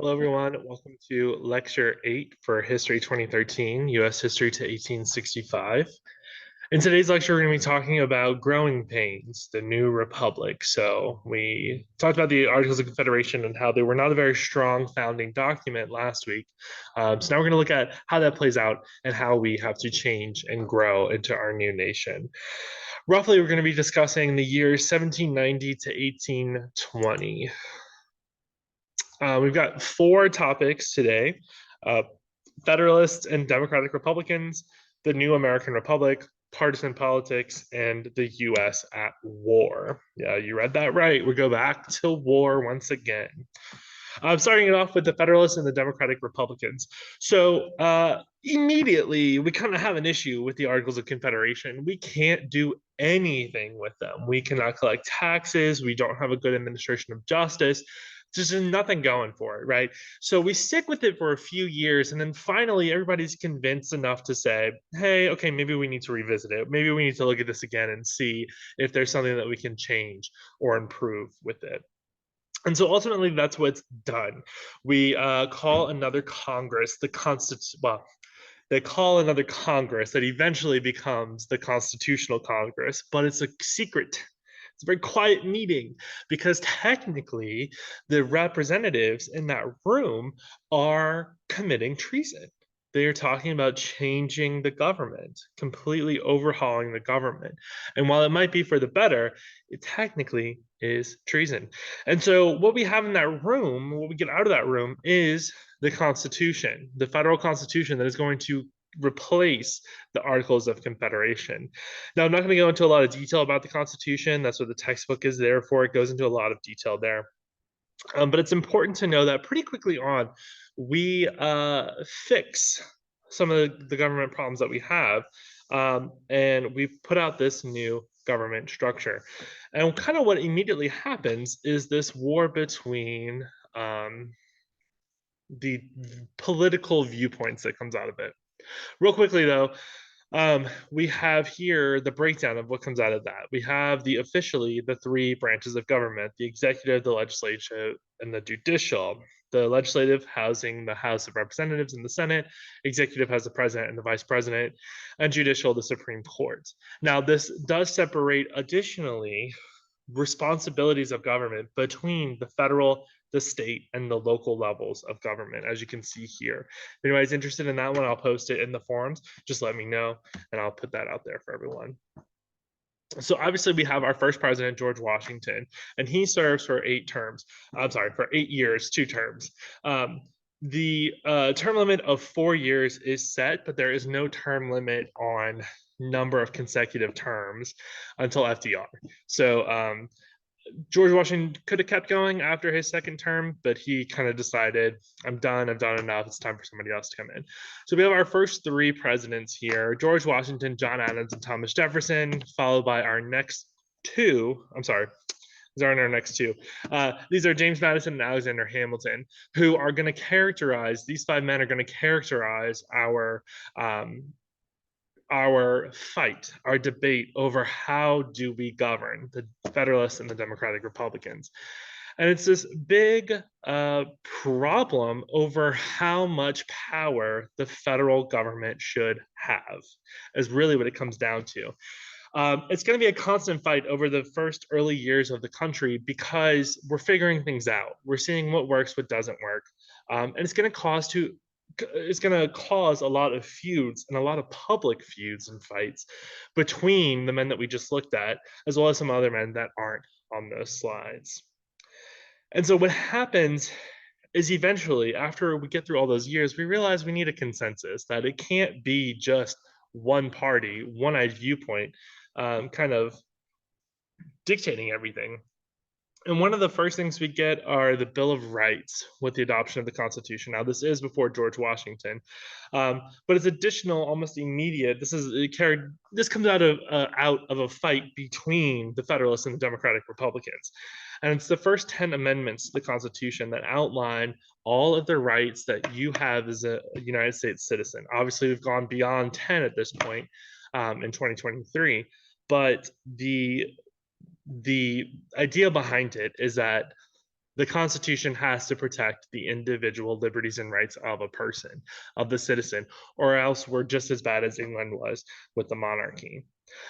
Hello, everyone. Welcome to Lecture 8 for History 2013, U.S. History to 1865. In today's lecture, we're going to be talking about growing pains, the new republic. So we talked about the Articles of Confederation and how they were not a very strong founding document last week. So now we're going to look at how that plays out and how we have to change and grow into our new nation. Roughly, we're going to be discussing the years 1790 to 1820. We've got four topics today: uh, Federalists and Democratic Republicans, the new American Republic, partisan politics, and the US at war. Yeah, you read that right. We go back to war once again. I'm starting it off with the Federalists and the Democratic Republicans. So immediately, we kind of have an issue with the Articles of Confederation. We can't do anything with them. We cannot collect taxes. We don't have a good administration of justice. There's just nothing going for it, right? So we stick with it for a few years, and then finally, everybody's convinced enough to say, hey, okay, maybe we need to revisit it. Maybe we need to look at this again and see if there's something that we can change or improve with it. And so ultimately, that's what's done. We call another Congress the Well, they call another Congress that eventually becomes the Constitutional Congress, but it's a secret. It's a very quiet meeting because technically the representatives in that room are committing treason. They are talking about changing the government, completely overhauling the government. And while it might be for the better, it technically is treason. And so, what we have in that room, what we get out of that room, is the Constitution, the federal Constitution that is going to replace the Articles of Confederation. Now, I'm not going to go into a lot of detail about the Constitution. That's what the textbook is there for. It goes into a lot of detail there. But it's important to know that pretty quickly on, we fix some of the government problems that we have, and we've put out this new government structure. And kind of what immediately happens is this war between the political viewpoints that comes out of it. Real quickly, though, we have here the breakdown of what comes out of that. We have officially the three branches of government: the executive, the legislative, and the judicial. The legislative housing the House of Representatives and the Senate, executive has the president and the vice president, and judicial the Supreme Court. Now, this does separate additionally responsibilities of government between the federal, the state, and the local levels of government, as you can see here. If anybody's interested in that one, I'll post it in the forums. Just let me know, and I'll put that out there for everyone. So obviously we have our first president, George Washington, and he serves for 8 terms. I'm sorry, for 8 years, 2 terms. The term limit of 4 years is set, but there is no term limit on number of consecutive terms until FDR. So George Washington could have kept going after his second term, but he kind of decided, I'm done, I've done enough, it's time for somebody else to come in. So we have our first 3 presidents here: George Washington, John Adams, and Thomas Jefferson, followed by our next 2. I'm sorry, these aren't our next 2. These are James Madison and Alexander Hamilton, who are going to characterize, these 5 men are going to characterize our fight, our debate over how do we govern, the Federalists and the Democratic Republicans. And it's this big problem over how much power the federal government should have, is really what it comes down to. It's going to be a constant fight over the first early years of the country because we're figuring things out. We're seeing what works, what doesn't work. And it's going to cause a lot of feuds and a lot of public feuds and fights between the men that we just looked at, as well as some other men that aren't on those slides. And so what happens is eventually, after we get through all those years, we realize we need a consensus, that it can't be just one party, one-eyed viewpoint, kind of dictating everything. And one of the first things we get are the Bill of Rights with the adoption of the Constitution. Now, this is before George Washington, but it's additional, almost immediate. This comes out of a fight between the Federalists and the Democratic Republicans, and it's the first 10 amendments to the Constitution that outline all of the rights that you have as a United States citizen. Obviously, we've gone beyond 10 at this point in 2023, but the idea behind it is that The Constitution has to protect the individual liberties and rights of a person, of the citizen, or else we're just as bad as England was with the monarchy.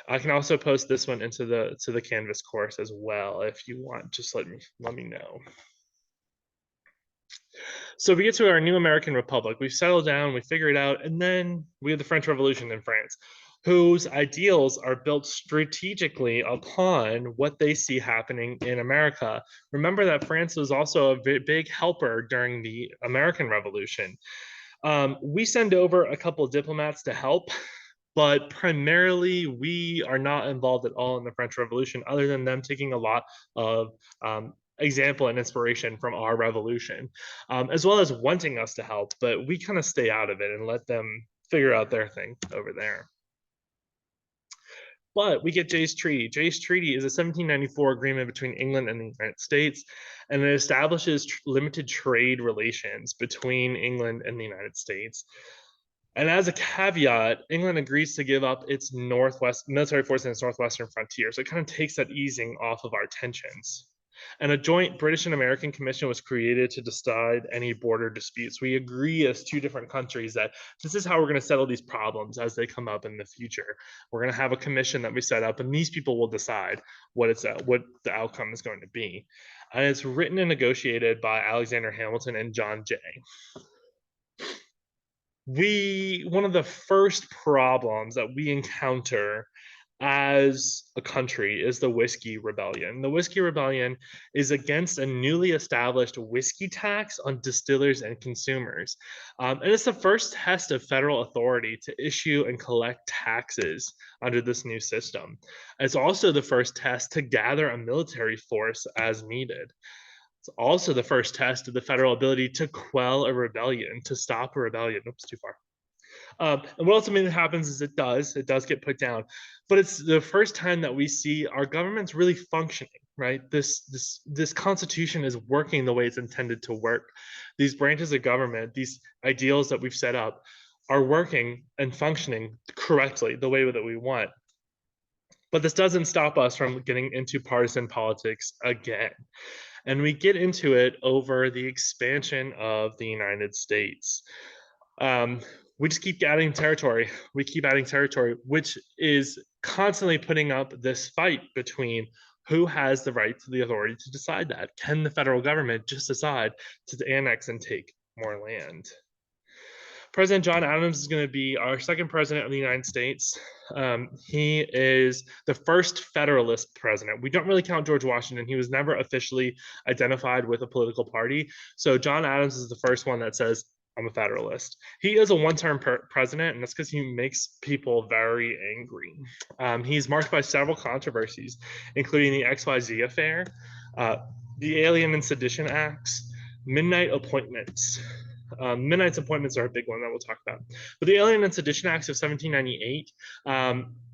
I can also post this one into the Canvas course as well if you want. Just let me know. So we get to our new American Republic. We've settled down, we figure it out, and then we have the French Revolution in France, whose ideals are built strategically upon what they see happening in America. Remember that France was also a big helper during the American Revolution. We send over a couple of diplomats to help, but primarily we are not involved at all in the French Revolution, other than them taking a lot of example and inspiration from our revolution, as well as wanting us to help, but we kind of stay out of it and let them figure out their thing over there. But we get Jay's Treaty. Jay's Treaty is a 1794 agreement between England and the United States, and it establishes limited trade relations between England and the United States. And as a caveat, England agrees to give up its northwest military force in its northwestern frontier. So it kind of takes that easing off of our tensions. And a joint British and American commission was created to decide any border disputes. We agree as two different countries that this is how we're going to settle these problems as they come up in the future. We're going to have a commission that we set up, and these people will decide what the outcome is going to be. And it's written and negotiated by Alexander Hamilton and John Jay. One of the first problems that we encounter as a country is the Whiskey Rebellion. The Whiskey Rebellion is against a newly established whiskey tax on distillers and consumers. And it's the first test of federal authority to issue and collect taxes under this new system. It's also the first test to gather a military force as needed. It's also the first test of the federal ability to quell a rebellion, to stop a rebellion. Oops, too far. And what ultimately happens is it does get put down, but it's the first time that we see our government's really functioning, right? This constitution is working the way it's intended to work. These branches of government, these ideals that we've set up, are working and functioning correctly the way that we want. But this doesn't stop us from getting into partisan politics again. And we get into it over the expansion of the United States. We just keep adding territory. We keep adding territory, which is constantly putting up this fight between who has the right to the authority to decide that. Can the federal government just decide to annex and take more land? President John Adams is going to be our second president of the United States. He is the first Federalist president. We don't really count George Washington. He was never officially identified with a political party. So John Adams is the first one that says, I'm a Federalist. He is a one-term president, and that's because he makes people very angry. He's marked by several controversies, including the XYZ affair, the Alien and Sedition Acts, midnight appointments. Midnight's appointments are a big one that we'll talk about. But the Alien and Sedition Acts of 1798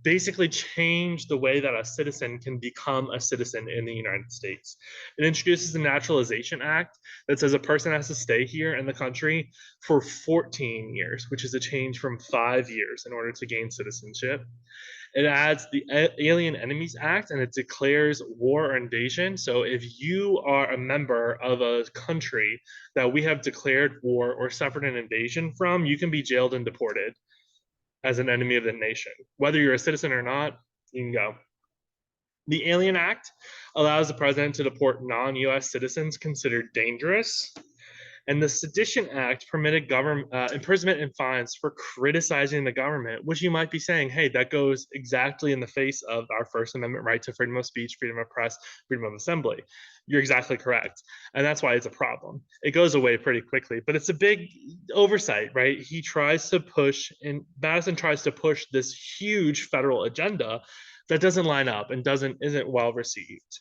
basically changed the way that a citizen can become a citizen in the United States. It introduces the Naturalization Act that says a person has to stay here in the country for 14 years, which is a change from 5 years in order to gain citizenship. It adds the Alien Enemies Act, and it declares war or invasion. So if you are a member of a country that we have declared war or suffered an invasion from, you can be jailed and deported as an enemy of the nation. Whether you're a citizen or not, you can go. The Alien Act allows the president to deport non-US citizens considered dangerous. And the Sedition Act permitted imprisonment and fines for criticizing the government, which you might be saying, hey, that goes exactly in the face of our First Amendment right to freedom of speech, freedom of press, freedom of assembly. You're exactly correct. And that's why it's a problem. It goes away pretty quickly, but it's a big oversight, right? Madison tries to push this huge federal agenda that doesn't line up and isn't well received.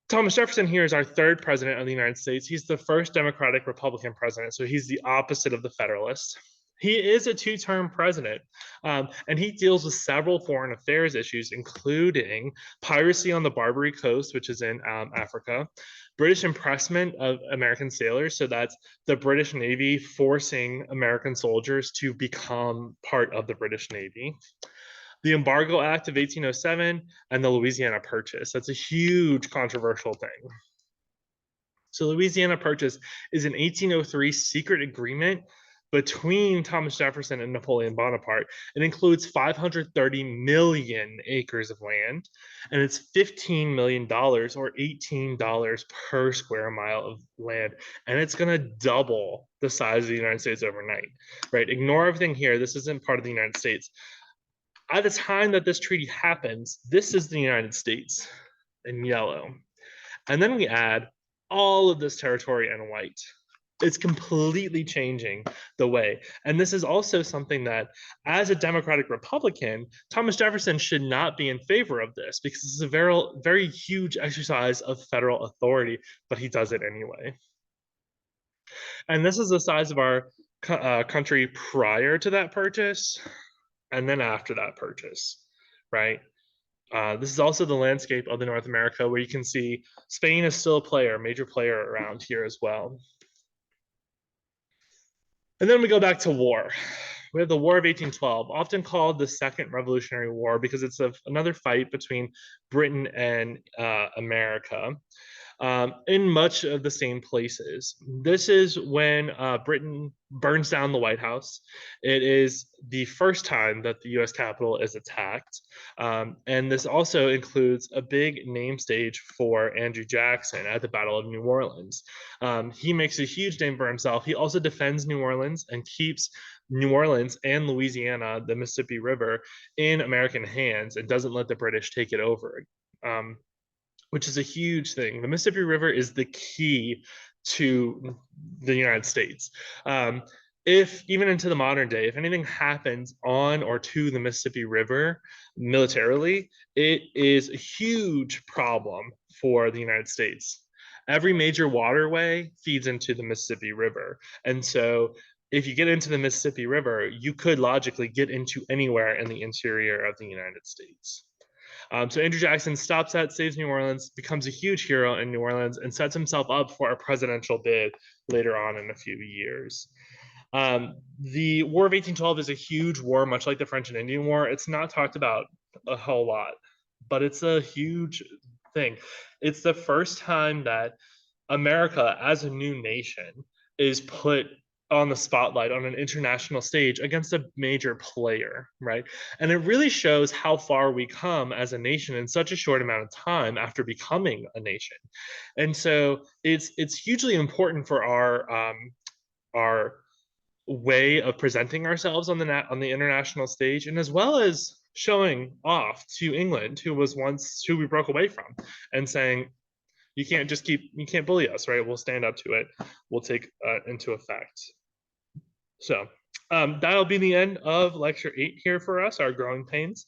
Thomas Jefferson here is our third president of the United States. He's the first Democratic Republican president, so he's the opposite of the Federalist. He is a two-term president, and he deals with several foreign affairs issues, including piracy on the Barbary Coast, which is in Africa, British impressment of American sailors, so that's the British Navy forcing American soldiers to become part of the British Navy, the Embargo Act of 1807, and the Louisiana Purchase. That's a huge controversial thing. So Louisiana Purchase is an 1803 secret agreement between Thomas Jefferson and Napoleon Bonaparte. It includes 530 million acres of land, and it's $15 million or $18 per square mile of land. And it's going to double the size of the United States overnight, right? Ignore everything here. This isn't part of the United States. At the time that this treaty happens, this is the United States in yellow. And then we add all of this territory in white. It's completely changing the way. And this is also something that, as a Democratic Republican, Thomas Jefferson should not be in favor of this because it's a very, very huge exercise of federal authority, but he does it anyway. And this is the size of our country prior to that purchase and then after that purchase, right? This is also the landscape of the North America where you can see Spain is still a player, major player around here as well. And then we go back to war. We have the War of 1812, often called the Second Revolutionary War because it's another fight between Britain and America. In much of the same places. This is when Britain burns down the White House. It is the first time that the US Capitol is attacked. And this also includes a big name stage for Andrew Jackson at the Battle of New Orleans. He makes a huge name for himself. He also defends New Orleans and keeps New Orleans and Louisiana, the Mississippi River, in American hands and doesn't let the British take it over. Which is a huge thing. The Mississippi River is the key to the United States. If even into the modern day, if anything happens on or to the Mississippi River militarily, it is a huge problem for the United States. Every major waterway feeds into the Mississippi River. And so if you get into the Mississippi River, you could logically get into anywhere in the interior of the United States. So Andrew Jackson stops that, saves New Orleans, becomes a huge hero in New Orleans, and sets himself up for a presidential bid later on in a few years. The War of 1812 is a huge war, much like the French and Indian War. It's not talked about a whole lot, but it's a huge thing. It's the first time that America, as a new nation, is put on the spotlight on an international stage against a major player, right? And it really shows how far we come as a nation in such a short amount of time after becoming a nation. And so it's hugely important for our way of presenting ourselves on the international stage, and as well as showing off to England, who we broke away from, and saying, you can't bully us, right? We'll stand up to it. We'll take into effect. So that'll be the end of lecture 8 here for us, our growing pains.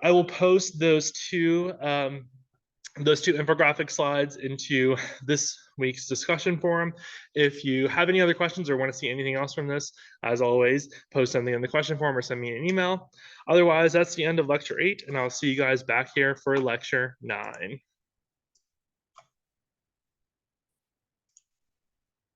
I will post those two infographic slides into this week's discussion forum. If you have any other questions or want to see anything else from this, as always, post something in the question forum or send me an email. Otherwise, that's the end of lecture 8, and I'll see you guys back here for lecture 9.